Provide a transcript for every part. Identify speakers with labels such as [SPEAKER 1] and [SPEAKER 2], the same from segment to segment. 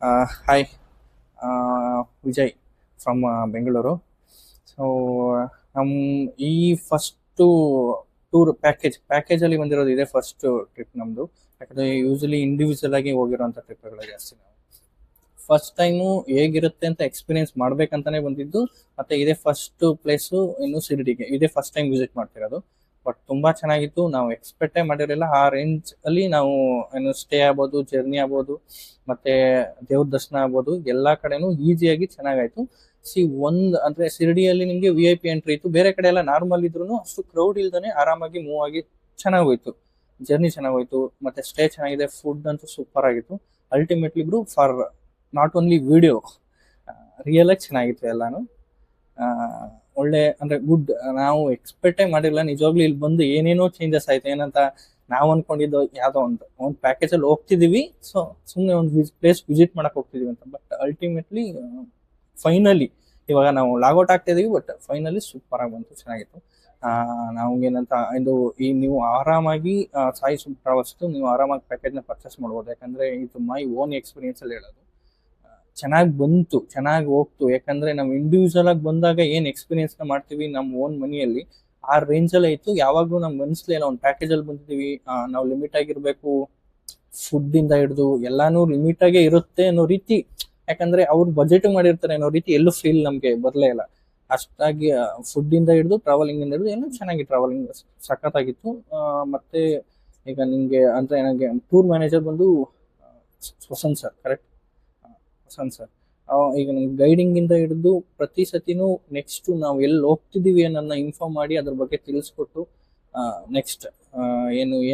[SPEAKER 1] Hi, Vijay from Bengaluru. So ನಮ್ಮ ಈ first ಪ್ಯಾಕೇಜಲ್ಲಿ ಬಂದಿರೋದು ಇದೆ ಫಸ್ಟ್ ಟ್ರಿಪ್ ನಮ್ಮದು. ಯಾಕಂದರೆ ಯೂಶಲಿ ಇಂಡಿವಿಜುವಲ್ ಆಗಿ ಹೋಗಿರೋಂಥ ಟ್ರಿಪ್ಗಳು ಜಾಸ್ತಿ ನಾವು. ಫಸ್ಟ್ ಟೈಮು ಹೇಗಿರುತ್ತೆ ಅಂತ ಎಕ್ಸ್ಪೀರಿಯನ್ಸ್ ಮಾಡ್ಬೇಕಂತಾನೆ ಬಂದಿದ್ದು. ಮತ್ತೆ ಇದೇ ಫಸ್ಟ್ ಪ್ಲೇಸು ಇನ್ನು ಶಿರಡಿಗೆ ಇದೇ ಫಸ್ಟ್ ಟೈಮ್ ವಿಸಿಟ್ ಮಾಡ್ತಿರೋದು. ಬಟ್ ತುಂಬಾ ಚೆನ್ನಾಗಿತ್ತು. ನಾವು ಎಕ್ಸ್ಪೆಕ್ಟೇ ಮಾಡಿರಲಿಲ್ಲ ಆ ರೇಂಜ್ ಅಲ್ಲಿ ನಾವು ಏನು ಸ್ಟೇ ಆಗ್ಬೋದು, ಜರ್ನಿ ಆಗ್ಬೋದು, ಮತ್ತೆ ದೇವ್ರ ದರ್ಶನ ಆಗ್ಬೋದು, ಎಲ್ಲಾ ಕಡೆನೂ ಈಸಿಯಾಗಿ ಚೆನ್ನಾಗಾಯ್ತು. ಅಂದ್ರೆ ಶಿರಡಿಯಲ್ಲಿ ನಿಮಗೆ VIP ಎಂಟ್ರಿ ಇತ್ತು. ಬೇರೆ ಕಡೆ ಎಲ್ಲ ನಾರ್ಮಲ್ ಇದ್ರು ಅಷ್ಟು ಕ್ರೌಡ್ ಇಲ್ದಾನೆ ಆರಾಮಾಗಿ ಮೂವ್ ಆಗಿ ಚೆನ್ನಾಗೋಯ್ತು. ಜರ್ನಿ ಚೆನ್ನಾಗೋಯ್ತು, ಮತ್ತೆ ಸ್ಟೇ ಚೆನ್ನಾಗಿದೆ, ಫುಡ್ ಅಂತೂ ಸೂಪರ್ ಆಗಿತ್ತು. Ultimately bro for not only video, real ಆಗಿ ಚೆನ್ನಾಗಿತ್ತು ಎಲ್ಲಾನು. ಆ, ಒಳ್ಳೆ ಅಂದ್ರೆ ಗುಡ್. ನಾವು ಎಕ್ಸ್ಪೆಕ್ಟೇ ಮಾಡಿರಲಿಲ್ಲ ನಿಜವಾಗ್ಲೂ ಇಲ್ಲಿ ಬಂದು ಏನೇನೋ ಚೇಂಜಸ್ ಆಯ್ತು. ಏನಂತ ನಾವು ಅನ್ಕೊಂಡಿದ್ದು ಯಾವ್ದೋ ಒಂದು ಪ್ಯಾಕೇಜ್ ಅಲ್ಲಿ ಹೋಗ್ತಿದೀವಿ, ಸೊ ಸುಮ್ಮನೆ ಒಂದು ಪ್ಲೇಸ್ ವಿಸಿಟ್ ಮಾಡಕ್ ಹೋಗ್ತಿದೀವಿ ಅಂತ. ಬಟ್ ಅಲ್ಟಿಮೇಟ್ಲಿ ಫೈನಲಿ ಇವಾಗ ನಾವು ಲಾಗೌಟ್ ಆಗ್ತಾ ಇದೀವಿ, ಬಟ್ ಫೈನಲಿ ಸೂಪರ್ ಆಗಿ ಬಂತು, ಚೆನ್ನಾಗಿತ್ತು. ನಾವು ಏನಂತ ಇದು ಈ ನೀವು ಆರಾಮಾಗಿ ಸಾಯಿ ಸುಪ್ ಟ್ರಾವೆಲ್ಸ್ ನೀವು ಆರಾಮಾಗಿ ಪ್ಯಾಕೇಜ್ ನ ಪರ್ಚೇಸ್ ಮಾಡ್ಬೋದು. ಯಾಕಂದ್ರೆ ಇದು ಮೈ ಓನ್ ಎಕ್ಸ್ಪೀರಿಯನ್ಸ್ ಅಲ್ಲಿ ಹೇಳೋದು. ಚೆನ್ನಾಗಿ ಬಂತು, ಚೆನ್ನಾಗಿ ಹೋಗ್ತು. ಯಾಕಂದ್ರೆ ನಾವು ಇಂಡಿವಿಜುವಲ್ ಆಗಿ ಬಂದಾಗ ಏನ್ ಎಕ್ಸ್ಪೀರಿಯನ್ಸ್ ನ ಮಾಡ್ತೀವಿ ನಮ್ಮ ಓನ್ ಮನಿಯಲ್ಲಿ, ಆ ರೇಂಜ್ ಅಲ್ಲಿ ಆಯ್ತು. ಯಾವಾಗ್ಲೂ ನಮ್ಗೆ ಅನ್ಸ್ಲೇ ಇಲ್ಲ ಒಂದು ಪ್ಯಾಕೇಜ್ ಅಲ್ಲಿ ಬಂದಿದೀವಿ, ನಾವು ಲಿಮಿಟ್ ಆಗಿರ್ಬೇಕು, ಫುಡ್ ಇಂದ ಹಿಡಿದು ಎಲ್ಲಾನು ಲಿಮಿಟ್ ಆಗೇ ಇರುತ್ತೆ ಅನ್ನೋ ರೀತಿ. ಯಾಕಂದ್ರೆ ಅವ್ರು ಬಜೆಟ್ ಮಾಡಿರ್ತಾರೆ ಅನ್ನೋ ರೀತಿ ಎಲ್ಲೂ ಫೀಲ್ ನಮ್ಗೆ ಬರ್ಲೇ ಇಲ್ಲ. ಅಷ್ಟಾಗಿ ಫುಡ್ ಇಂದ ಹಿಡಿದು ಟ್ರಾವೆಲಿಂಗ್ ಇಂದ ಹಿಡಿದು ಎಲ್ಲ ಚೆನ್ನಾಗಿ ಟ್ರಾವೆಲಿಂಗ್ ಸಖತ್ತಾಗಿತ್ತು. ಮತ್ತೆ ಈಗ ನಿಮ್ಗೆ ಅಂದ್ರೆ ನನಗೆ ಟೂರ್ ಮ್ಯಾನೇಜರ್ ಬಂದು Vasanth sir, correct? Vasanth sir. ಈಗ ನಮ್ಗೆ ಗೈಡಿಂಗ್ ಇಂದ ಹಿಡಿದು ಪ್ರತಿ ಸತಿನೂ ನೆಕ್ಸ್ಟ್ ನಾವು ಎಲ್ಲಿ ಹೋಗ್ತಿದೀವಿ ಅನ್ನೋದನ್ನ ಇನ್ಫಾರ್ಮ್ ಮಾಡಿ ಅದ್ರ ಬಗ್ಗೆ ತಿಳಿಸ್ಕೊಟ್ಟು, ನೆಕ್ಸ್ಟ್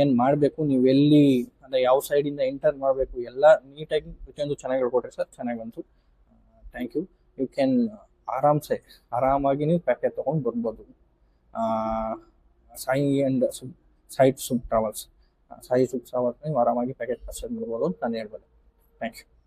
[SPEAKER 1] ಏನ್ ಮಾಡ್ಬೇಕು, ನೀವು ಎಲ್ಲಿ ಅಂದ್ರೆ ಯಾವ ಸೈಡ್ ಇಂದ ಎಂಟರ್ ಮಾಡಬೇಕು, ಎಲ್ಲ ನೀಟಾಗಿ ಪ್ರತಿಯೊಂದು ಚೆನ್ನಾಗಿ ಹೇಳ್ಕೊಟ್ರಿ ಸರ್. ಚೆನ್ನಾಗಿ ಬಂತು. Thank you. ಯು ಕ್ಯಾನ್ ಆರಾಮ್ಸೆ ಆರಾಮಾಗಿ ನೀವು ಪ್ಯಾಕೇಜ್ ತಗೊಂಡು ಬರ್ಬೋದು. ಆ, ಸಾಯಿ ಅಂಡ್ ಸಾಯಿ ಸುಪ್ ಟ್ರಾವೆಲ್ಸ್, ಸಾಯಿ ಸುಪ್ ಟ್ರಾವೆಲ್ಸ್ ನೀವು ಆರಾಮಾಗಿ ಪ್ಯಾಕೇಜ್ ಪರ್ಚೇಸ್ ಮಾಡ್ಬೋದು ಅಂತ ನಾನು ಹೇಳ್ಬೋದು. Thank you.